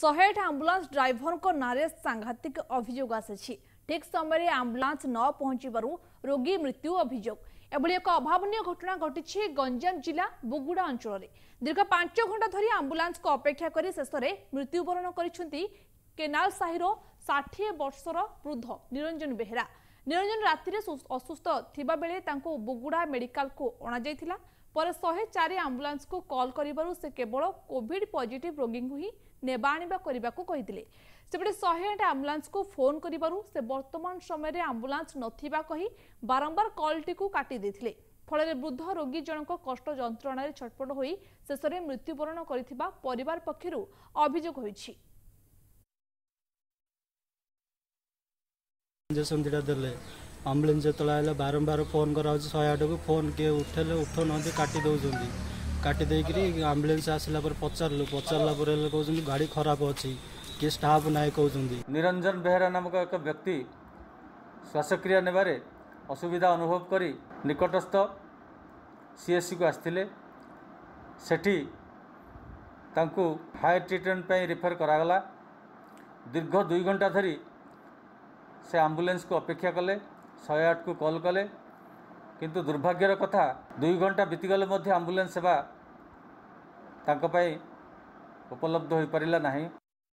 108 ambulance driver को नारे सांघातिक अभियोग आसी ठीक समय आंबुलांस न पहुंचबारु रोगी मृत्यु अभियोग एभली एक अभावनीय घटना घटी गंजाम जिला बुगुड़ा अंचल दीर्घ 5 घंटा धरी आंबुलांस को अपेक्षा कर शेष में मृत्युवरण कर केनाल साहिर 60 वर्षर वृद्ध निरंजन बेहेरा। निरंजन राति असुस्थ थिबा बेले तांको बुगुड़ा मेडिकल को अणा जायथिला पर 104 आंबुलांस को कॉल करिबारु से केवल कोविड पॉजिटिव रोगी को ही नेबा आनिबा करिबाकू कहिथिले। सेपटे 108 आंबुलांस को फोन करिबारु से वर्तमान समय रे आंबुलांस नथिबा कही बारंबार कॉल टी को काटी देथिले। फଳରେ वृद्ध रोगी जनक कष्ट जंत्रणा छटपट होई शेषरे मृत्युवरण करिथिबा परिवार पक्षरु अभियोग होईछि। इंजेक्शन दिटा देले आम्बुलेंस जो आए बारंबार फोन करा 108 को फोन किए उठेले उठो ना काटी दौरान काटी देकरी आम्बुलेंस आसला पर पचारू पचारा कहते गाड़ी खराब अच्छी किए स्टाफ ना कहते। निरंजन बेहेरा नामक एक व्यक्ति श्वासक्रिया नेबारे असुविधा अनुभव करी निकटस्थ सीएससी को आसते सेठी तांकु हाई ट्रिटमेंट पे रिफर करागला। दीर्घ 2 घंटा धरी से आंबुलेंस को अपेक्षा कले 108 को कॉल कले किंतु दुर्भाग्यर कथा 2 घंटा बीतीगले आंबुलेंस सेवा तांको उपलब्ध हो पारिला नहीं।